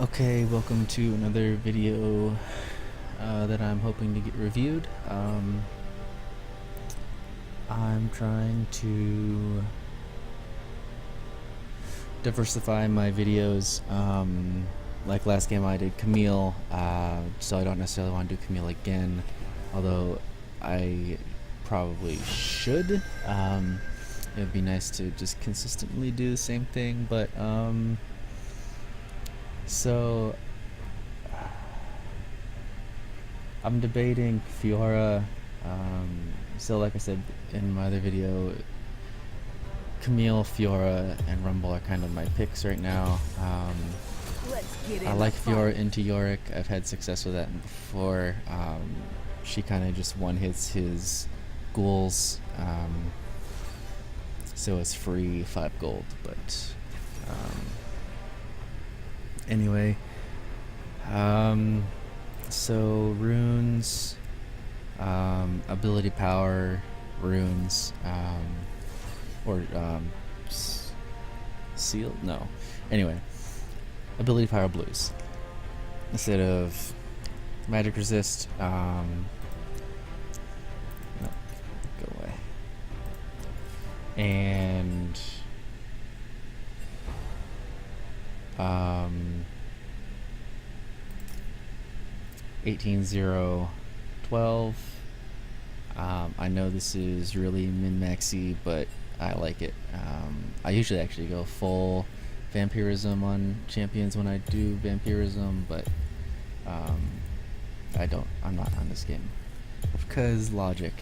Okay, welcome to another video that I'm hoping to get reviewed. I'm trying to diversify my videos. Like last game I did Camille, so I don't necessarily want to do Camille again, although I probably should. It would be nice to just consistently do the same thing, but so I'm debating Fiora. So like I said in my other video, Camille, Fiora, and Rumble are kind of my picks right now. I like Fiora into Yorick. I've had success with that before. She kind of just one-hits his ghouls, so it's free 5 gold. But anyway, so runes, ability power, runes, or sealed? No. Anyway, ability power blues instead of magic resist. No, go away. And 18-0-12. I know this is really min-maxy, but I like it. I usually actually go full vampirism on champions when I do vampirism, but I'm not on this game because logic.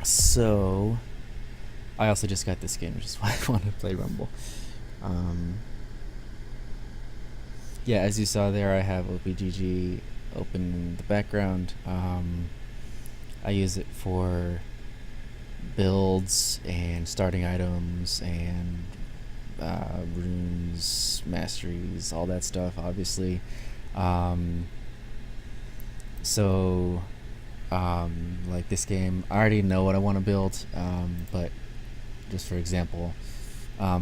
So I also just got this game, which is why I want to play Rumble. Yeah, as you saw there, I have OPGG open in the background. I use it for builds and starting items and runes, masteries, all that stuff, obviously. So like this game, I already know what I want to build, but just for example,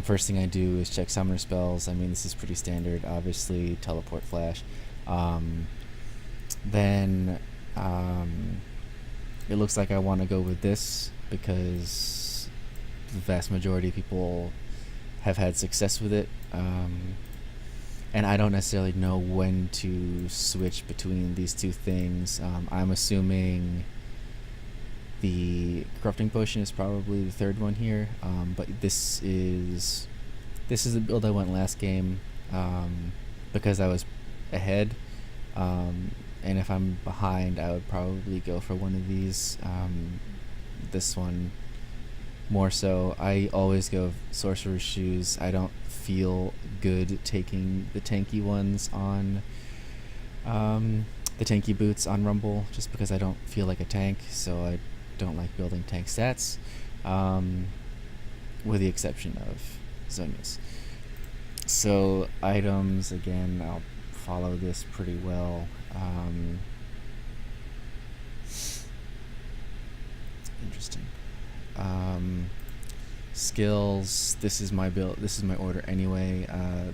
first thing I do is check summoner spells. I mean, this is pretty standard, obviously. Teleport, flash. Then it looks like I want to go with this because the vast majority of people have had success with it, and I don't necessarily know when to switch between these two things. I'm assuming the corrupting potion is probably the third one here, but this is the build I went last game, because I was ahead, and if I'm behind I would probably go for one of these. This one more so. I always go sorcerer's shoes. I don't feel good taking the tanky ones on the tanky boots on Rumble, just because I don't feel like a tank, so I don't like building tank stats, with the exception of Zonia's. So items, again, I'll follow this pretty well. Interesting. Skills, this is my build, this is my order anyway.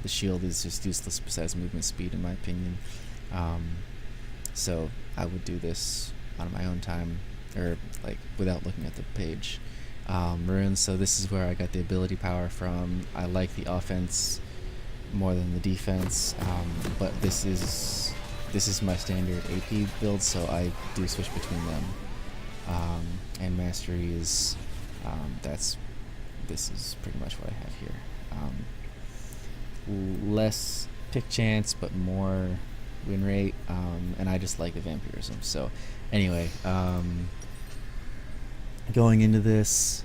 The shield is just useless besides movement speed in my opinion, so I would do this on my own time, or like without looking at the page. Runes, so this is where I got the ability power from. I like the offense more than the defense, but this is my standard AP build, so I do switch between them. And mastery is, this is pretty much what I have here. Less pick chance, but more win rate, and I just like the vampirism. So anyway, going into this,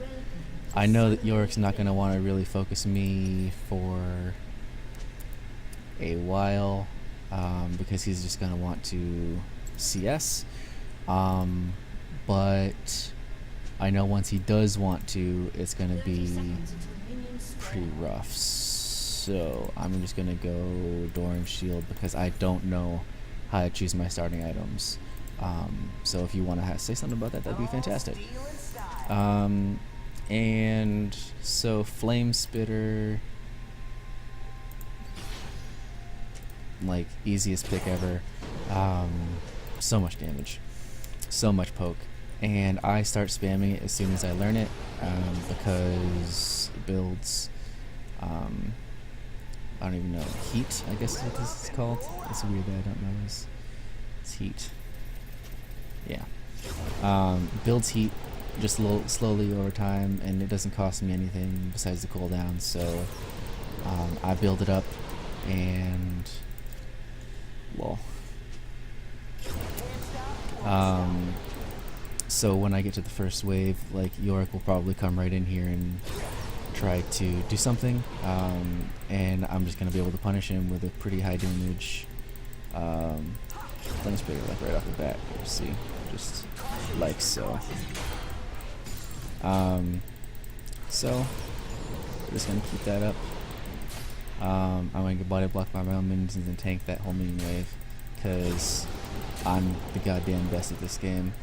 I know that Yorick's not going to want to really focus me for a while, because he's just going to want to CS, but I know once he does want to, it's going to be pretty rough. So I'm just going to go Doran Shield because I don't know how to choose my starting items. So if you want to say something about that, that'd be fantastic. And so Flame Spitter, like easiest pick ever. So much damage, so much poke, and I start spamming it as soon as I learn it, because it builds, I don't even know, heat, I guess is what this is called. It's weird that I don't know this. It's heat. Yeah. Builds heat just slowly over time, and it doesn't cost me anything besides the cooldown, so I build it up, and lol. So when I get to the first wave, like, Yorick will probably come right in here and try to do something, and I'm just gonna be able to punish him with a pretty high damage Flame Spitter, like right off the bat. Here, see, just like so. So we're just gonna keep that up. I'm gonna get body blocked by my own minions and tank that whole minion wave, because I'm the goddamn best at this game.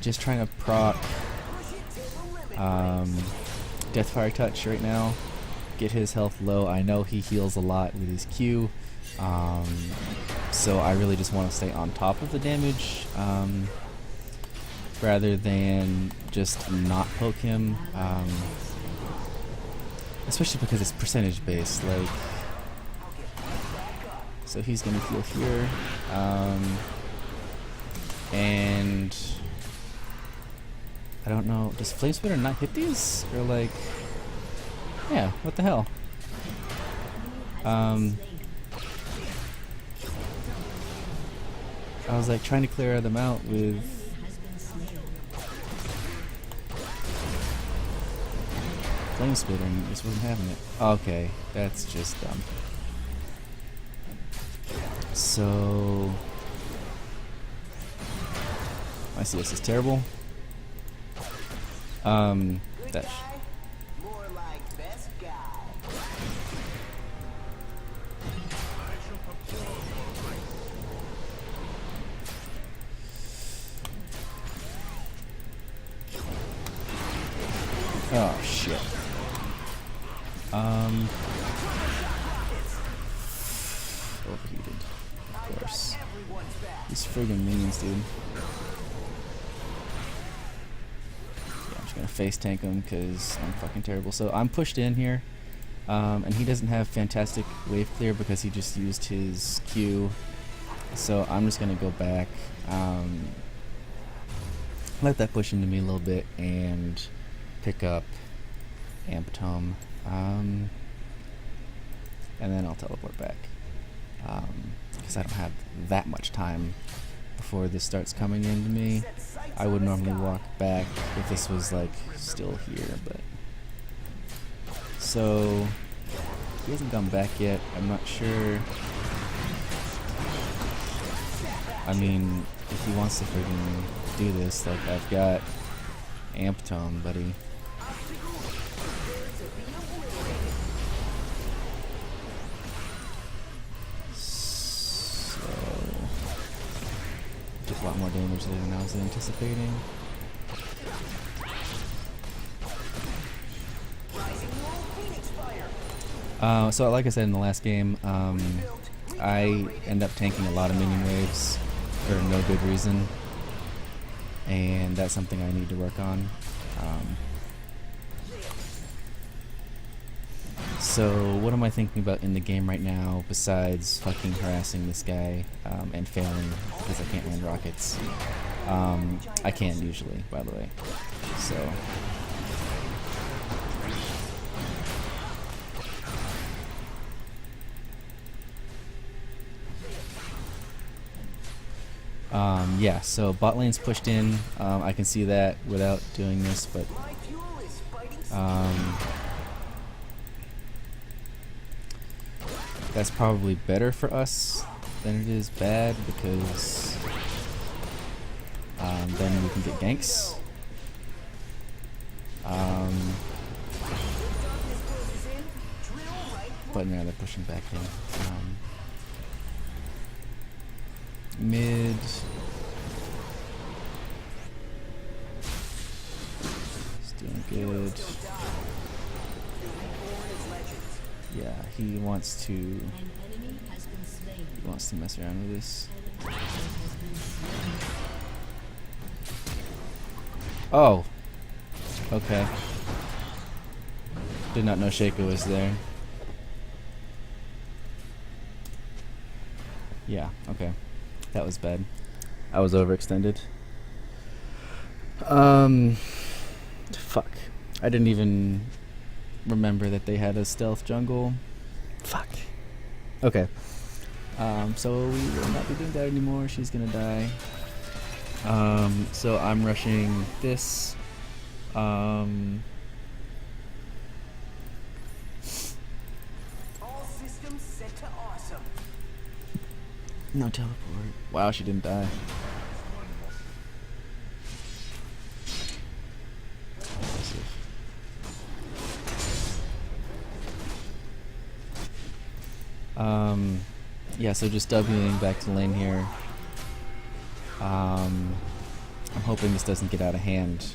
Just trying to proc Deathfire Touch right now, get his health low. I know he heals a lot with his Q, so I really just want to stay on top of the damage, rather than just not poke him, especially because it's percentage based. Like, so he's gonna heal here, and I don't know, does Flame Spitter not hit these? Or like, yeah, what the hell? I was like trying to clear them out with Flame Spitter and it just wasn't having it. Okay, that's just dumb. So my CS is terrible. That oh shit. Overheated. Of course. These friggin' minions, dude. Gonna face tank him because I'm fucking terrible. So I'm pushed in here, and he doesn't have fantastic wave clear because he just used his Q. So I'm just gonna go back, let that push into me a little bit, and pick up Amp Tome, and then I'll teleport back, because I don't have that much time before this starts coming into me. I would normally walk back if this was like still here, but so he hasn't come back yet. I'm not sure. I mean, if he wants to freaking do this, like, I've got Amp Tome, buddy. A lot more damage than I was anticipating. So like I said in the last game, I end up tanking a lot of minion waves for no good reason, and that's something I need to work on. So what am I thinking about in the game right now besides fucking harassing this guy and failing because I can't land rockets? I can usually, by the way. So yeah, so bot lane's pushed in. I can see that without doing this, but that's probably better for us than it is bad, because then we can get ganks. But now they're pushing back in. Mid. He's doing good. Yeah, he wants to wants to mess around with this. Oh! Okay. Did not know Shaco was there. Yeah, okay. That was bad. I was overextended. Fuck. I didn't even remember that they had a stealth jungle. Fuck. Okay. So we will not be doing that anymore. She's gonna die. So I'm rushing this. All systems set to awesome. No teleport. Wow, she didn't die. Yeah, so just Wing back to lane here. I'm hoping this doesn't get out of hand.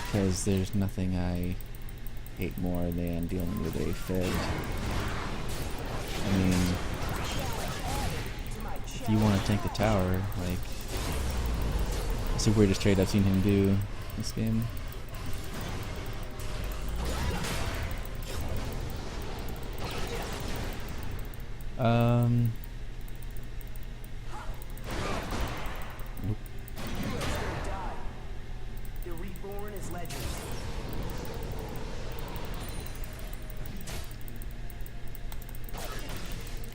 Because there's nothing I hate more than dealing with a Fed. I mean, if you want to tank the tower, like, it's the weirdest trade I've seen him do this game. Nope. The reborn is legend.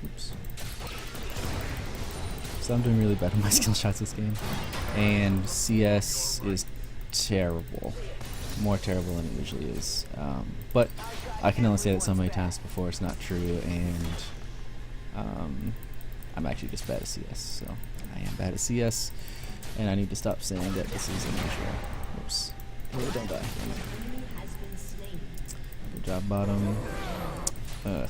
Oops. So I'm doing really bad on my skill shots this game. And CS is terrible. More terrible than it usually is. But I can only say that so many times before it's not true, and I'm actually just bad at CS. So I am bad at CS, and I need to stop saying that this is unusual. Oops. Oh, don't die. Good job, bottom. Ugh.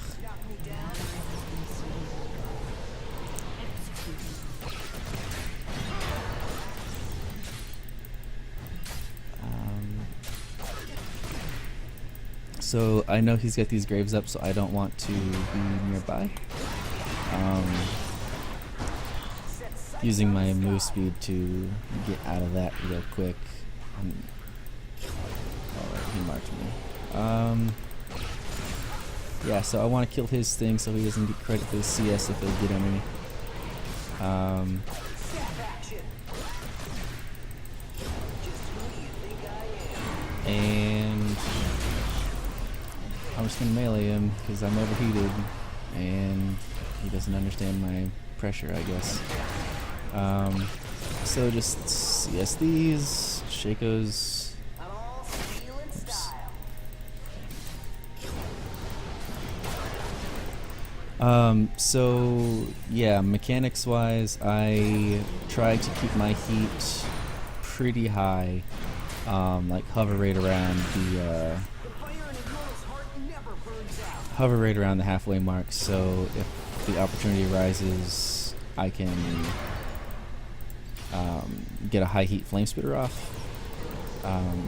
So I know he's got these graves up, so I don't want to be nearby. Using my move speed to get out of that real quick. Alright, he marked me. Yeah, so I want to kill his thing so he doesn't get credit for the CS if they get on me. And I'm just gonna melee him because I'm overheated and he doesn't understand my pressure, I guess. So just CS these, Shaco's. Oops. So yeah, mechanics wise, I try to keep my heat pretty high, like hover right around the halfway mark, so if the opportunity arises, I can get a high heat flame spitter off,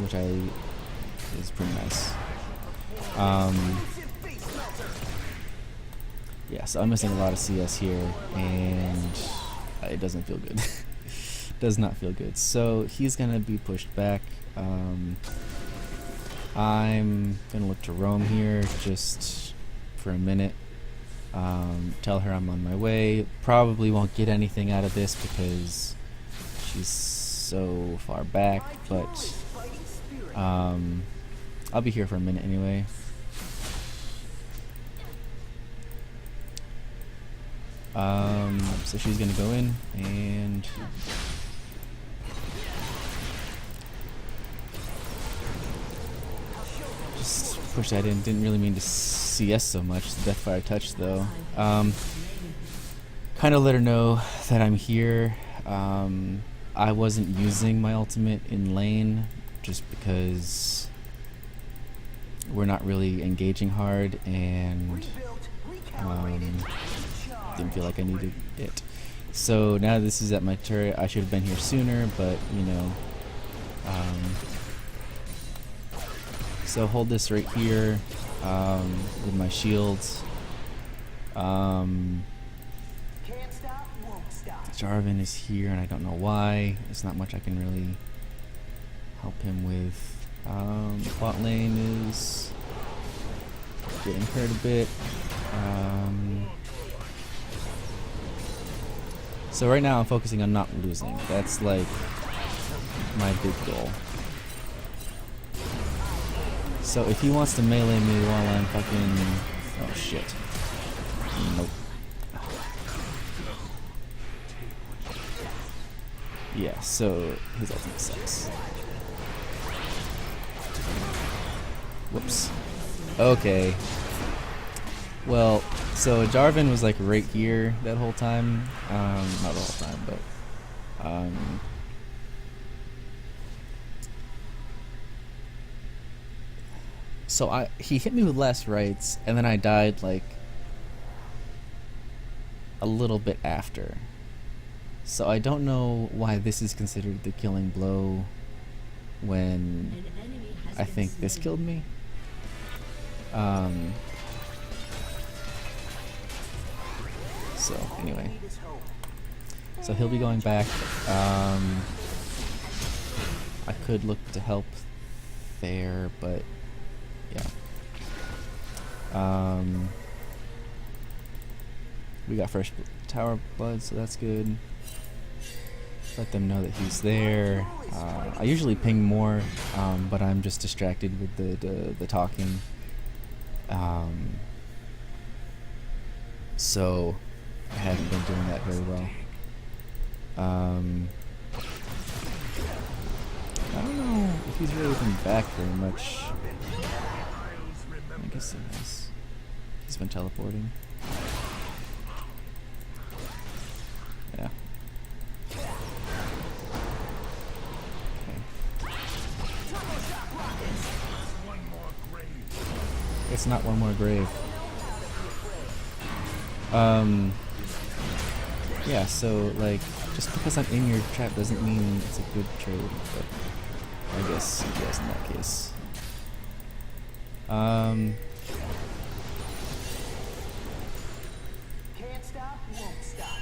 which is pretty nice. Yeah, so I'm missing a lot of CS here, and it doesn't feel good. Does not feel good. So he's gonna be pushed back. I'm gonna look to roam here just for a minute. Tell her I'm on my way. Probably won't get anything out of this because she's so far back, but I'll be here for a minute anyway. So she's gonna go in and just push that in. Didn't really mean to CS so much. Deathfire touch though. Kind of let her know that I'm here. I wasn't using my ultimate in lane just because we're not really engaging hard, and didn't feel like I needed it. So now this is at my turret. I should have been here sooner, but you know, So hold this right here with my shields. Can't stop, won't stop. Jarvan is here, and I don't know why. There's not much I can really help him with. Bot lane is getting hurt a bit. So right now I'm focusing on not losing. That's like my big goal. So if he wants to melee me while I'm fucking... Oh shit. Nope. Yeah, so his ultimate sucks. Whoops. Okay. Well, so Jarvan was like right here that whole time. Not the whole time, but so he hit me with last rights, and then I died like a little bit after. So I don't know why this is considered the killing blow when I think this killed me. So anyway, so he'll be going back. I could look to help there, but yeah. We got first tower blood, so that's good. Let them know that he's there. I usually ping more, but I'm just distracted with the talking. So I haven't been doing that very well. I don't know if he's really been back very much. I guess he has. He's been teleporting. Yeah. Okay. It's not one more grave. Yeah, so like just because I'm in your trap doesn't mean it's a good trade, but I guess it was in that case. Can't stop, won't stop.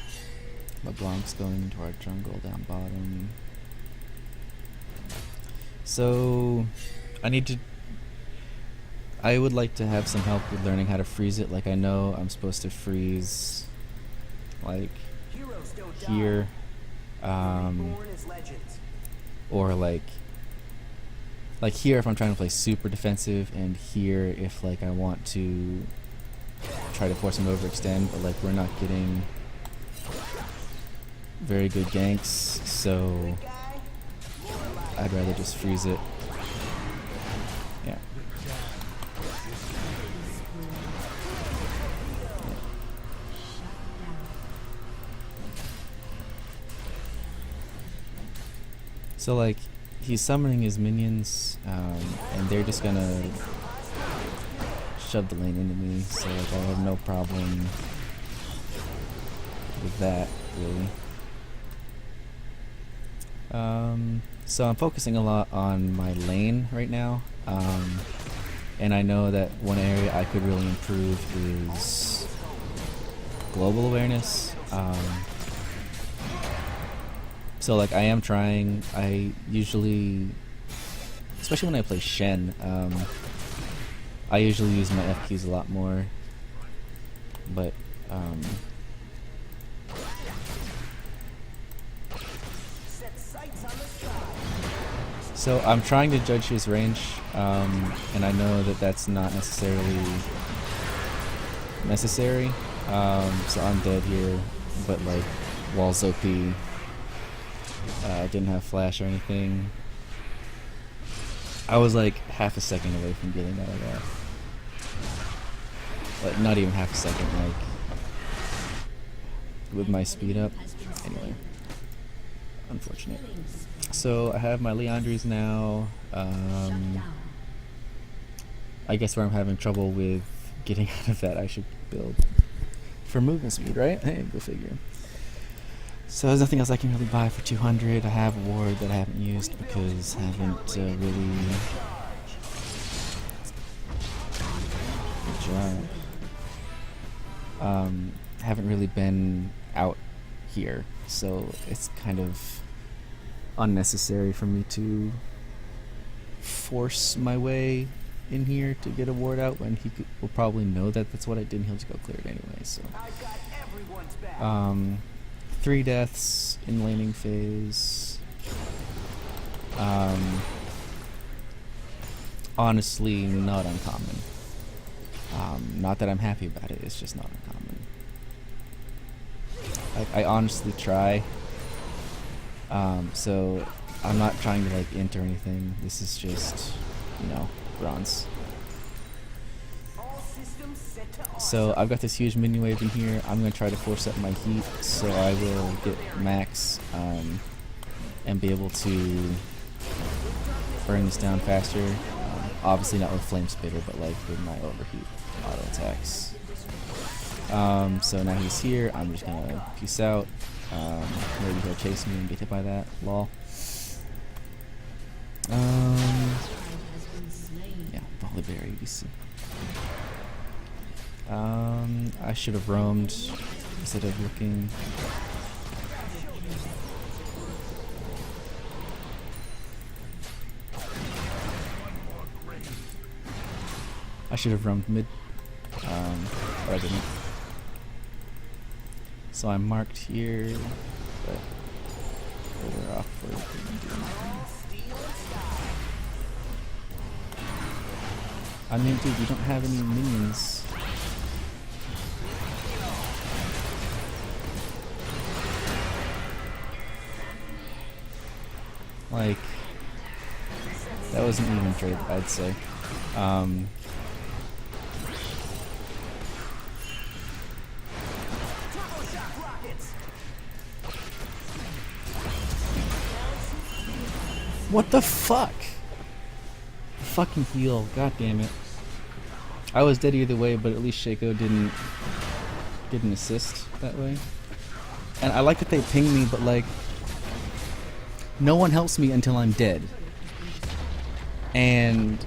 LeBlanc's going into our jungle down bottom. So I would like to have some help with learning how to freeze it. Like I know I'm supposed to freeze like Heroes don't die. here, Reborn as legends. or like here if I'm trying to play super defensive, and here if like I want to try to force him to overextend, but like we're not getting very good ganks, so Guy, I'd rather just freeze it. Yeah. So like he's summoning his minions, and they're just gonna shove the lane into me, so like I have no problem with that really. So I'm focusing a lot on my lane right now, and I know that one area I could really improve is global awareness. So like I am trying. I usually, especially when I play Shen, I usually use my FQs a lot more, but set sights on the sky. so I'm trying to judge his range, and I know that that's not necessarily necessary. So I'm dead here, but like Wall's OP. I didn't have flash or anything. I was like half a second away from getting out of that. Like not even half a second, like with my speed up. Anyway, unfortunate. So I have my Leandries now. I guess where I'm having trouble with getting out of that, I should build for movement speed, right? Hey, go figure. So there's nothing else I can really buy for 200. I have Ward that I haven't used because I haven't really jump. Haven't really been out here, so it's kind of unnecessary for me to force my way in here to get a ward out when will probably know that that's what I did and he'll just go clear it anyway. So I've got everyone's back. 3 deaths in laning phase. Honestly, not uncommon. Not that I'm happy about it, it's just not uncommon. I honestly try. So I'm not trying to like int or anything. This is just, you know, bronze. All systems set to awesome. So I've got this huge mini wave in here. I'm gonna try to force up my heat so I will get max and be able to burn this down faster. Obviously not with flame spitter, but like with my overheat auto attacks. So now he's here. I'm just gonna peace out. Maybe he'll chase me and get hit by that. Lol. Yeah, Volibear ABC. I should have roamed instead of looking. I should have roamed mid, but I didn't. So I'm marked here, but further off for didn't do anything. I mean, dude, you don't have any minions. Like, that wasn't even trade, I'd say. Turbo shock rockets. What the fuck? Fucking heal, god damn it. I was dead either way, but at least Shaco didn't assist that way. And I like that they ping me, but like, no one helps me until I'm dead. And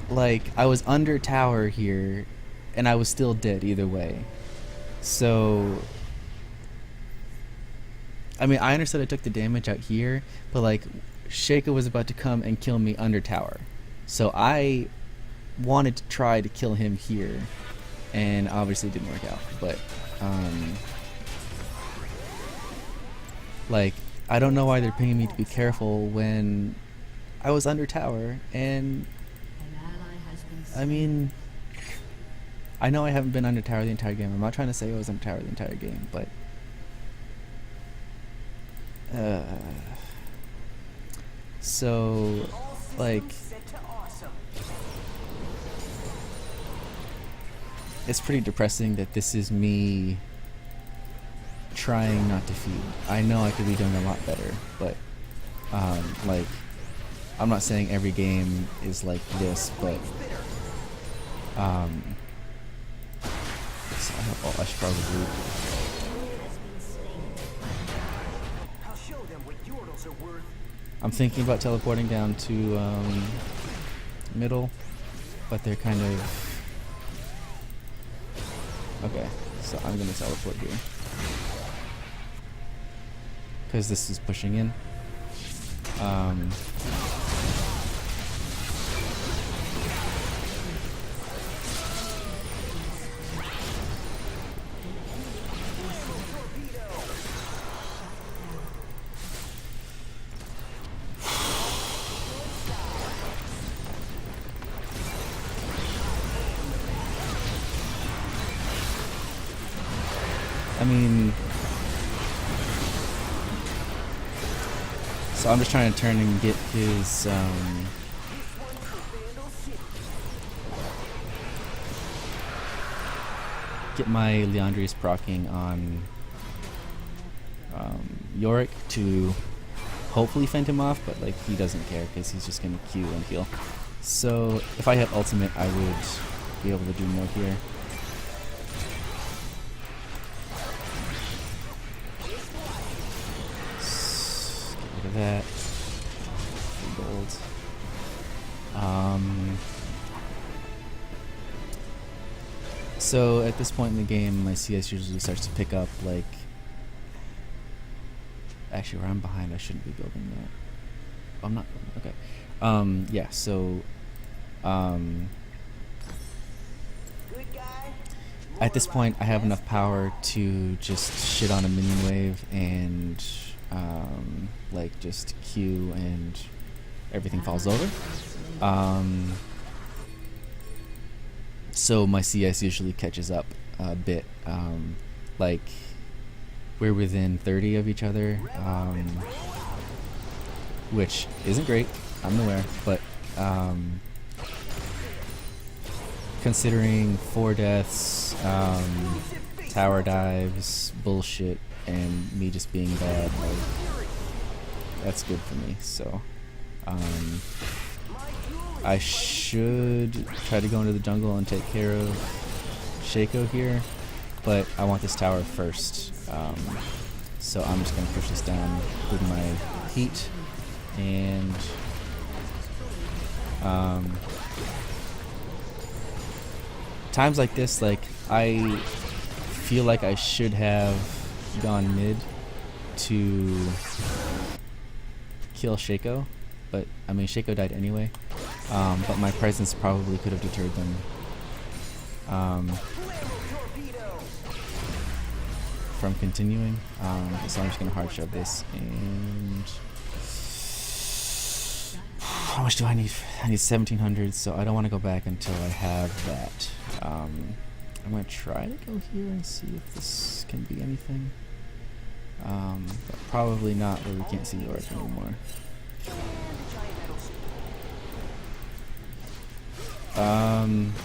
like, I was under tower here, and I was still dead either way. So, I mean, I understood I took the damage out here, but like, Shaco was about to come and kill me under tower. So I wanted to try to kill him here, and obviously it didn't work out. But, like, I don't know why they're paying me to be careful when I was under tower, and I mean, I know I haven't been under tower the entire game. I'm not trying to say I was under tower the entire game, but so like, Set to awesome. it's pretty depressing that this is me trying not to feed. I know I could be doing a lot better, but like, I'm not saying every game is like this, but so I should probably I'll show them what Yordles are worth. I'm thinking about teleporting down to middle, but they're kind of okay. So I'm gonna teleport here because this is pushing in. I mean, so I'm just trying to turn and get his get my Leandri's proccing on Yorick to hopefully fend him off, but like, he doesn't care because he's just gonna Q and heal. So if I had ultimate, I would be able to do more here. Get rid of that. Gold. So at this point in the game, my CS usually starts to pick up, like... Actually, where I'm behind, I shouldn't be building that. Oh, I'm not building, okay. Yeah, so... Good guy. At this point, I have enough power to just shit on a minion wave and, like, just Q and everything falls over. So my CS usually catches up a bit. Like, we're within 30 of each other, which isn't great, I'm aware, but considering 4 deaths, tower dives, bullshit, and me just being bad, like, that's good for me. So I should try to go into the jungle and take care of Shaco here, but I want this tower first. So I'm just gonna push this down with my heat, and times like this, like, I feel like I should have gone mid to kill Shaco, but I mean Shaco died anyway. But my presence probably could have deterred them. From continuing. So I'm just gonna hard shove this, and how much do I need? I need 1700, so I don't want to go back until I have that. I'm gonna try to go here and see if this can be anything. But probably not, where we can't see Yorick anymore.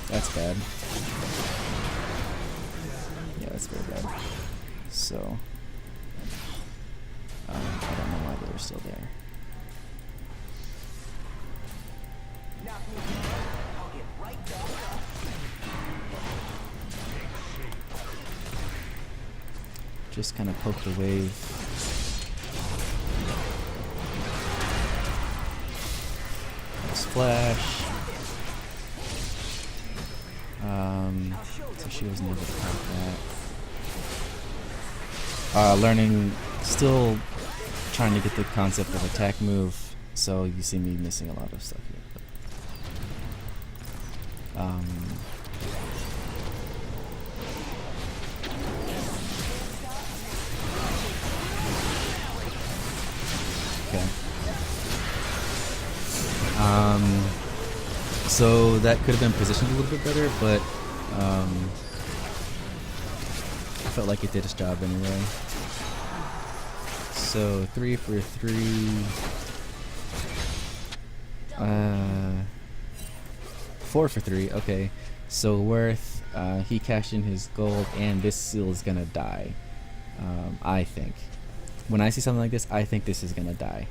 That's bad. Yeah, that's very bad. So, I don't know why they were still there. Just kind of poke the wave. Splash. So she wasn't able to pop that. Learning, still trying to get the concept of attack move, so you see me missing a lot of stuff here. But, okay. So that could have been positioned a little bit better, but I felt like it did its job anyway. So 3 for 3. 4 for 3. Okay. So Worth, he cashed in his gold, and this seal is gonna die. I think. When I see something like this, I think this is gonna die.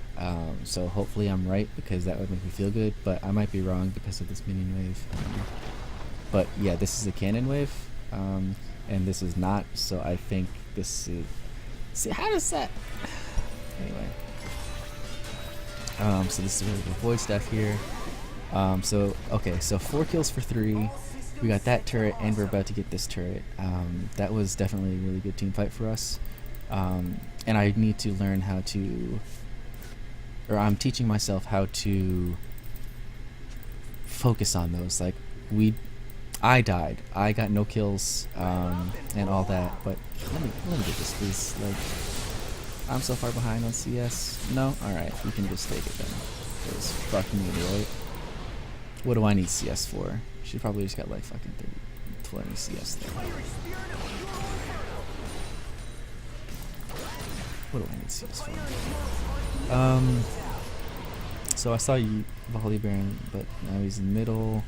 So hopefully I'm right, because that would make me feel good, but I might be wrong because of this minion wave. But yeah, this is a cannon wave, and this is not, so I think this is... See, how does that... Anyway. So this is really good void stuff here. So, okay, so 4 kills for 3. We got that turret, and we're about to get this turret. That was definitely a really good team fight for us. And I need to learn how to... Or I'm teaching myself how to focus on those. Like, I died. I got no kills, and all that, but let me get this, please. Like, I'm so far behind on CS. No? Alright, we can just take it then. Because fuck me, right? What do I need CS for? She probably just got like fucking 20 CS there. What do I need CS for? So I saw you, Volley Baron, but now he's in middle.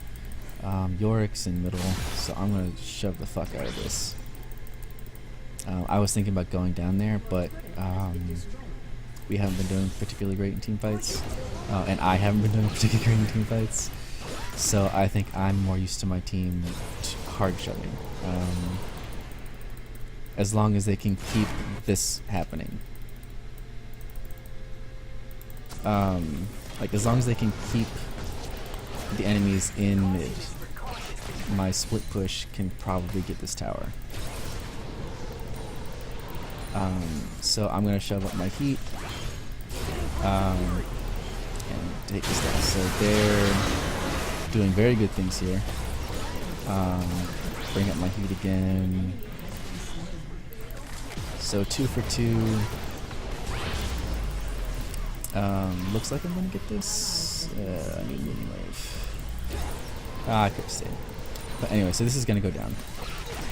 Yorick's in middle, so I'm gonna shove the fuck out of this. I was thinking about going down there, but we haven't been doing particularly great in team fights, and I haven't been doing particularly great in team fights. So I think I'm more used to my team hard shoving, as long as they can keep this happening. Like, as long as they can keep the enemies in mid. my split push can probably get this tower. So I'm gonna shove up my heat and take this down. So they're doing very good things here. Bring up my heat again. So 2 for 2. Looks like I'm gonna get this. I need Moonwave. I could have stayed. But anyway, so this is gonna go down.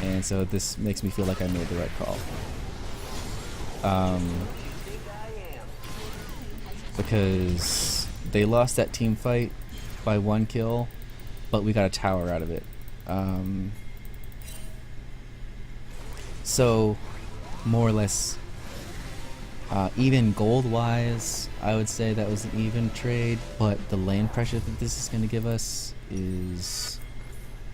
And so this makes me feel like I made the right call. Because they lost that team fight by 1 kill, but we got a tower out of it. So more or less even gold wise, I would say that was an even trade, but the lane pressure that this is going to give us is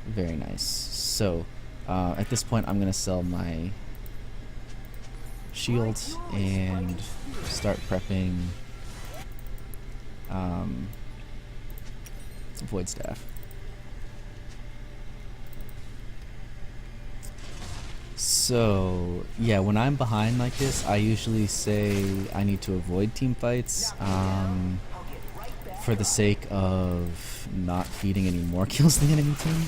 very nice. So at this point I'm going to sell my shield and start prepping Void Staff. So yeah, when I'm behind like this, I usually say I need to avoid team fights for the sake of not feeding any more kills to the enemy team.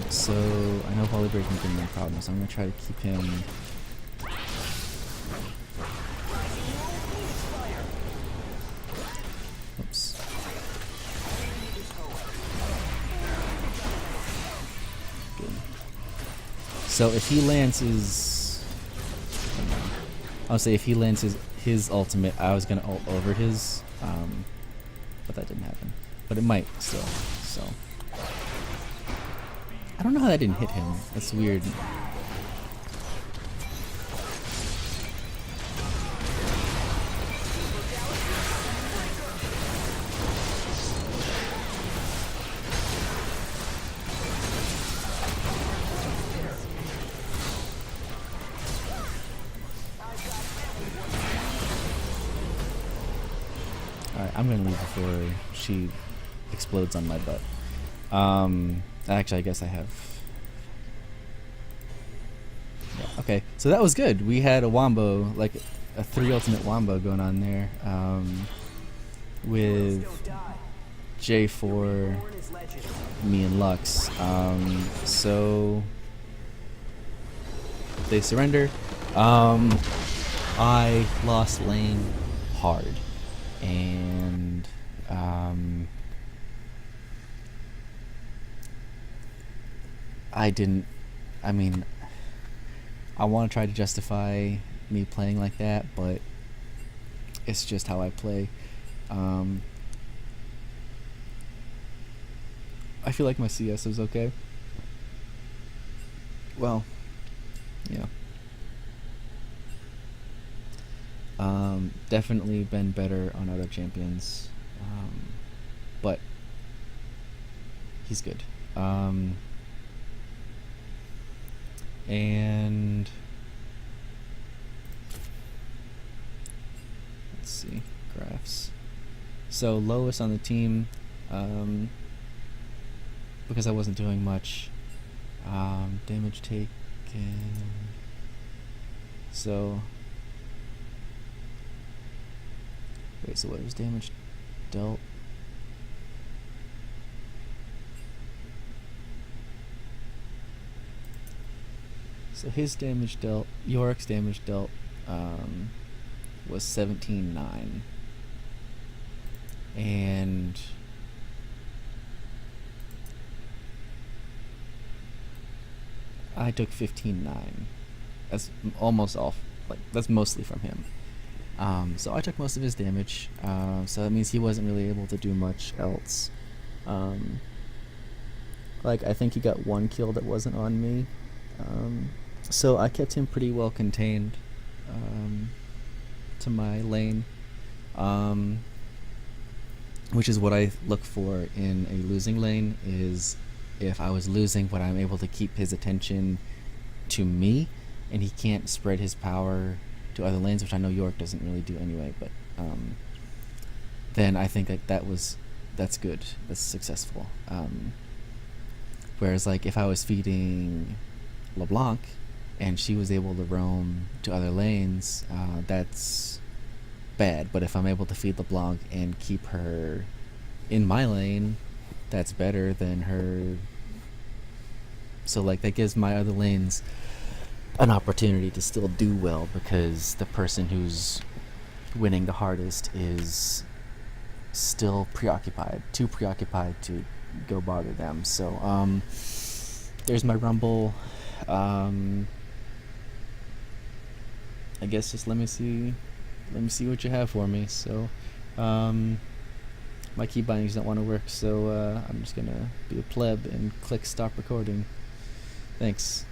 So I know Volley Break can give me problems, so I'm gonna try to keep him. Oops. Good. So if he lands his, I'll say if he lands his ultimate, I was gonna ult over his, but that didn't happen. But it might still. So I don't know how that didn't hit him. That's weird. Alright, I'm gonna leave before she explodes on my butt. Actually, I guess I have. Yeah, okay, so that was good. We had a wombo, like a 3 ultimate wombo going on there, with J4, me, and Lux. So they surrender. I lost lane hard, and I mean, I want to try to justify me playing like that, but it's just how I play. I feel like my CS is okay. Well, yeah. Definitely been better on other champions, but he's good. And let's see, graphs. So lowest on the team, because I wasn't doing much, damage taken. So wait, so what was damage dealt? So his damage dealt, Yorick's damage dealt, was 17.9, and I took 15.9. That's almost all, like that's mostly from him. So I took most of his damage, so that means he wasn't really able to do much else. Like I think he got 1 kill that wasn't on me. So I kept him pretty well contained to my lane, which is what I look for in a losing lane. Is if I was losing, but I'm able to keep his attention to me, and he can't spread his power to other lanes, which I know Yorick doesn't really do anyway. But then I think that that's good. That's successful. Whereas like if I was feeding LeBlanc and she was able to roam to other lanes, that's bad. But if I'm able to feed LeBlanc and keep her in my lane, that's better than her. So like that gives my other lanes an opportunity to still do well, because the person who's winning the hardest is still too preoccupied to go bother them. So there's my rumble. I guess just let me see what you have for me. So my key bindings don't want to work, so I'm just gonna be a pleb and click stop recording. Thanks.